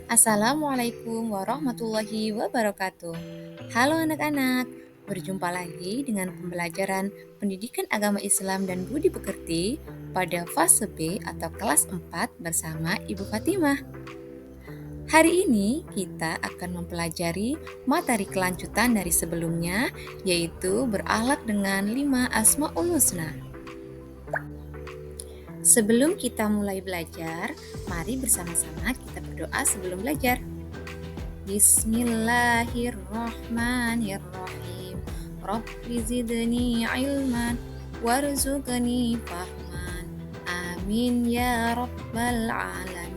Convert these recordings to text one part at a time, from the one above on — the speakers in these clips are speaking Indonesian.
Assalamualaikum warahmatullahi wabarakatuh. Halo anak-anak, berjumpa lagi dengan pembelajaran Pendidikan Agama Islam dan Budi Pekerti pada fase B atau kelas 4 bersama Ibu Fatimah. Hari ini kita akan mempelajari materi kelanjutan dari sebelumnya, yaitu berakhlak dengan 5 Asmaul Husna. Sebelum kita mulai belajar, mari bersama-sama kita berdoa sebelum belajar. Bismillahirrahmanirrahim. Rabbi zidni ilman warzuqni fahman. Amin ya rabbal alamin.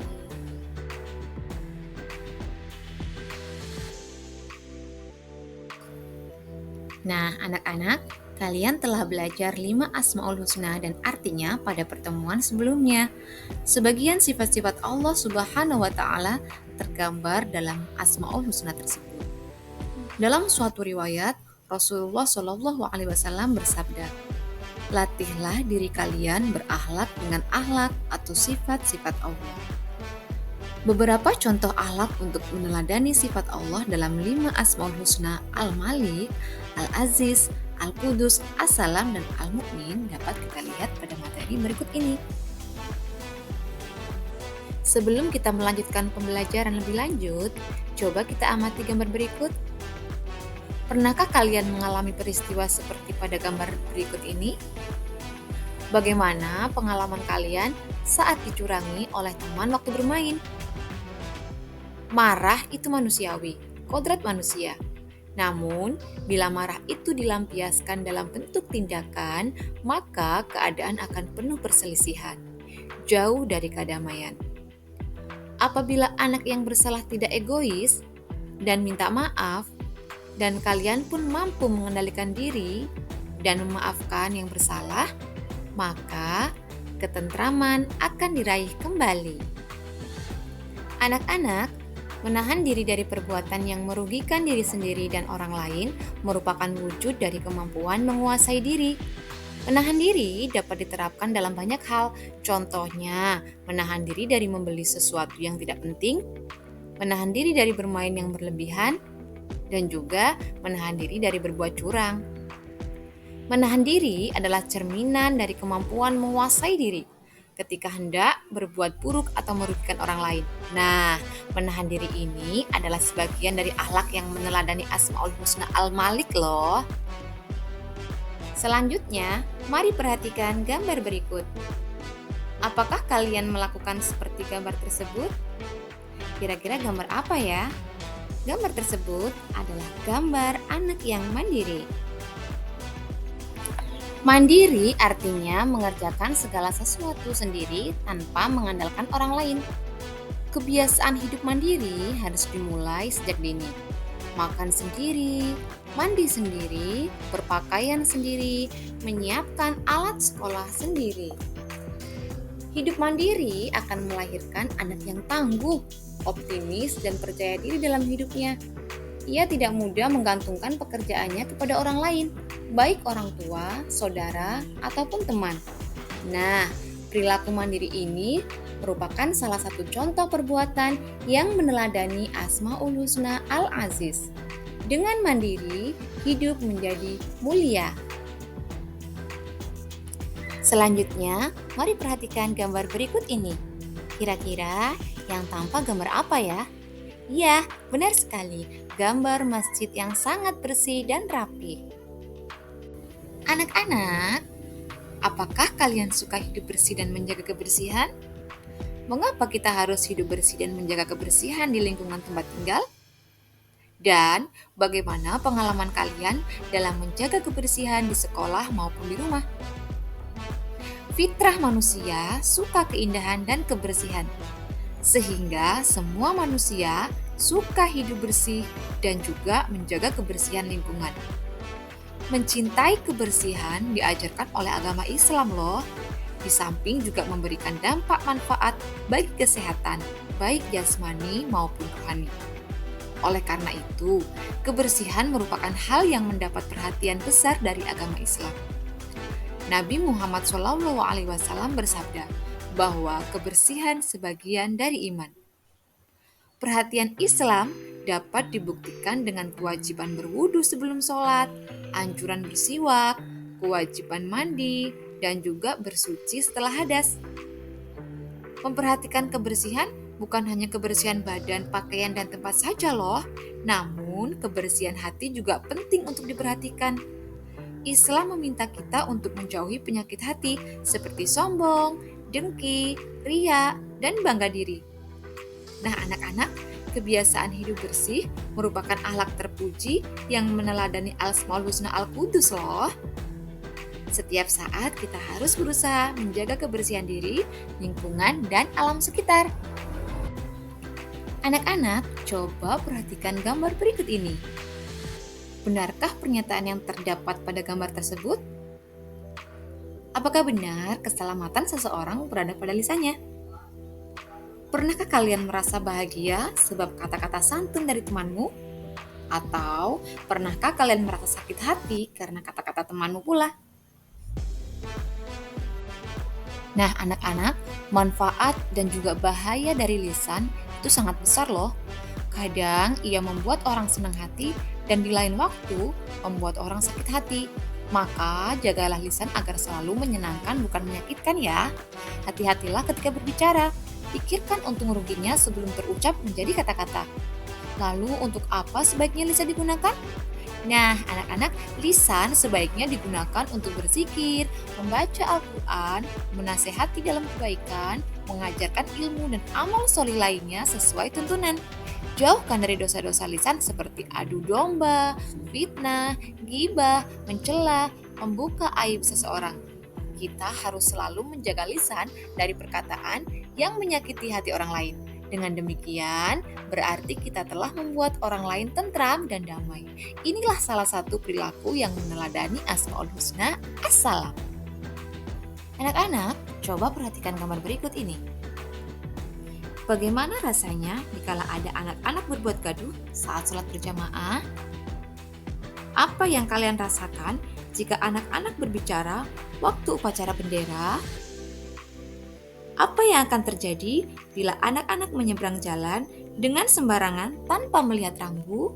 Nah, anak-anak, kalian telah belajar 5 Asmaul Husna dan artinya pada pertemuan sebelumnya. Sebagian sifat-sifat Allah Subhanahu wa taala tergambar dalam Asmaul Husna tersebut. Dalam suatu riwayat, Rasulullah Shallallahu alaihi wasallam bersabda, "Latihlah diri kalian berakhlak dengan akhlak atau sifat-sifat Allah." Beberapa contoh akhlak untuk meneladani sifat Allah dalam 5 Asmaul Husna Al-Malik, Al-Aziz, Al-Qudus, As-Salam, dan Al-Mu'min dapat kita lihat pada materi berikut ini. Sebelum kita melanjutkan pembelajaran lebih lanjut, coba kita amati gambar berikut. Pernahkah kalian mengalami peristiwa seperti pada gambar berikut ini? Bagaimana pengalaman kalian saat dicurangi oleh teman waktu bermain? Marah itu manusiawi, kodrat manusia. Namun, bila marah itu dilampiaskan dalam bentuk tindakan, maka keadaan akan penuh perselisihan, jauh dari kedamaian. Apabila anak yang bersalah tidak egois dan minta maaf, dan kalian pun mampu mengendalikan diri dan memaafkan yang bersalah, maka ketentraman akan diraih kembali. Anak-anak, menahan diri dari perbuatan yang merugikan diri sendiri dan orang lain merupakan wujud dari kemampuan menguasai diri. Menahan diri dapat diterapkan dalam banyak hal, contohnya menahan diri dari membeli sesuatu yang tidak penting, menahan diri dari bermain yang berlebihan, dan juga menahan diri dari berbuat curang. Menahan diri adalah cerminan dari kemampuan menguasai diri ketika hendak berbuat buruk atau merugikan orang lain. Nah, menahan diri ini adalah sebagian dari akhlak yang meneladani Asmaul Husna Al-Malik loh. Selanjutnya, mari perhatikan gambar berikut. Apakah kalian melakukan seperti gambar tersebut? Kira-kira gambar apa ya? Gambar tersebut adalah gambar anak yang mandiri. Mandiri artinya mengerjakan segala sesuatu sendiri tanpa mengandalkan orang lain. Kebiasaan hidup mandiri harus dimulai sejak dini. Makan sendiri, mandi sendiri, berpakaian sendiri, menyiapkan alat sekolah sendiri. Hidup mandiri akan melahirkan anak yang tangguh, optimis, dan percaya diri dalam hidupnya. Ia tidak mudah menggantungkan pekerjaannya kepada orang lain, baik orang tua, saudara, ataupun teman. Nah, perilaku mandiri ini merupakan salah satu contoh perbuatan yang meneladani Asmaul Husna Al-Aziz. Dengan mandiri, hidup menjadi mulia. Selanjutnya, mari perhatikan gambar berikut ini. Kira-kira yang tampak gambar apa ya? Ya, benar sekali, gambar masjid yang sangat bersih dan rapi. Anak-anak, apakah kalian suka hidup bersih dan menjaga kebersihan? Mengapa kita harus hidup bersih dan menjaga kebersihan di lingkungan tempat tinggal? Dan bagaimana pengalaman kalian dalam menjaga kebersihan di sekolah maupun di rumah? Fitrah manusia suka keindahan dan kebersihan, sehingga semua manusia suka hidup bersih dan juga menjaga kebersihan lingkungan. Mencintai kebersihan diajarkan oleh agama Islam loh. Di samping juga memberikan dampak manfaat bagi kesehatan, baik jasmani maupun rohani. Oleh karena itu, kebersihan merupakan hal yang mendapat perhatian besar dari agama Islam. Nabi Muhammad SAW bersabda bahwa kebersihan sebagian dari iman. Perhatian Islam dapat dibuktikan dengan kewajiban berwudu sebelum sholat, anjuran bersiwak, kewajiban mandi, dan juga bersuci setelah hadas. Memperhatikan kebersihan bukan hanya kebersihan badan, pakaian, dan tempat saja loh, namun kebersihan hati juga penting untuk diperhatikan. Islam meminta kita untuk menjauhi penyakit hati seperti sombong, dengki, ria, dan bangga diri. Nah, anak-anak, kebiasaan hidup bersih merupakan akhlak terpuji yang meneladani Asmaul Husna Al-Qudus loh. Setiap saat kita harus berusaha menjaga kebersihan diri, lingkungan, dan alam sekitar. Anak-anak, coba perhatikan gambar berikut ini. Benarkah pernyataan yang terdapat pada gambar tersebut? Apakah benar keselamatan seseorang berada pada lisannya? Pernahkah kalian merasa bahagia sebab kata-kata santun dari temanmu? Atau pernahkah kalian merasa sakit hati karena kata-kata temanmu pula? Nah, anak-anak, manfaat dan juga bahaya dari lisan itu sangat besar loh. Kadang ia membuat orang senang hati dan di lain waktu membuat orang sakit hati. Maka jagalah lisan agar selalu menyenangkan bukan menyakitkan ya. Hati-hatilah ketika berbicara. Pikirkan untung ruginya sebelum terucap menjadi kata-kata. Lalu untuk apa sebaiknya lisan digunakan? Nah, anak-anak, lisan sebaiknya digunakan untuk berzikir, membaca Al-Quran, menasehati dalam kebaikan, mengajarkan ilmu dan amal solih lainnya sesuai tuntunan. Jauhkan dari dosa-dosa lisan seperti adu domba, fitnah, ghibah, mencela, membuka aib seseorang. Kita harus selalu menjaga lisan dari perkataan yang menyakiti hati orang lain. Dengan demikian, berarti kita telah membuat orang lain tentram dan damai. Inilah salah satu perilaku yang meneladani Asmaul Husna As-Salam. Anak-anak, coba perhatikan gambar berikut ini. Bagaimana rasanya jika ada anak-anak berbuat gaduh saat sholat berjamaah? Apa yang kalian rasakan jika anak-anak berbicara waktu upacara bendera? Apa yang akan terjadi bila anak-anak menyeberang jalan dengan sembarangan tanpa melihat rambu?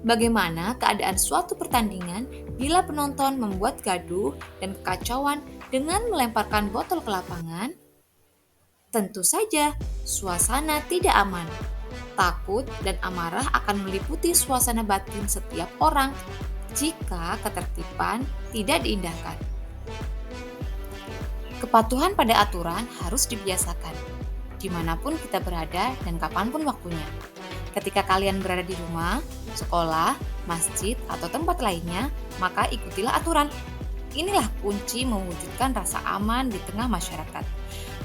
Bagaimana keadaan suatu pertandingan bila penonton membuat gaduh dan kekacauan dengan melemparkan botol ke lapangan? Tentu saja, suasana tidak aman. Takut dan amarah akan meliputi suasana batin setiap orang jika ketertiban tidak diindahkan. Kepatuhan pada aturan harus dibiasakan, dimanapun kita berada dan kapanpun waktunya. Ketika kalian berada di rumah, sekolah, masjid, atau tempat lainnya, maka ikutilah aturan. Inilah kunci mewujudkan rasa aman di tengah masyarakat.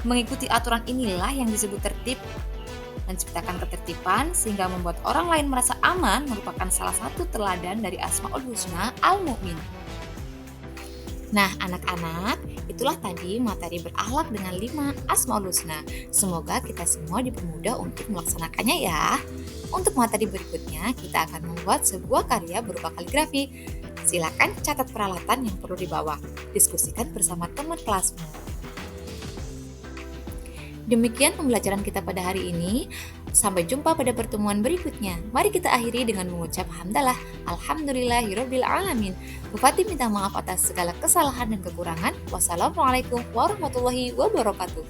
Mengikuti aturan inilah yang disebut tertib. Menciptakan ketertiban sehingga membuat orang lain merasa aman merupakan salah satu teladan dari Asmaul Husna Al-Mu'min. Nah, anak-anak, itulah tadi materi berakhlak dengan 5 Asmaul Husna. Semoga kita semua dipermudah untuk melaksanakannya ya. Untuk materi berikutnya, kita akan membuat sebuah karya berupa kaligrafi. Silakan catat peralatan yang perlu dibawa. Diskusikan bersama teman kelasmu. Demikian pembelajaran kita pada hari ini. Sampai jumpa pada pertemuan berikutnya. Mari kita akhiri dengan mengucap hamdalah. Alhamdulillahirabbil alamin. Bupati minta maaf atas segala kesalahan dan kekurangan. Wassalamualaikum warahmatullahi wabarakatuh.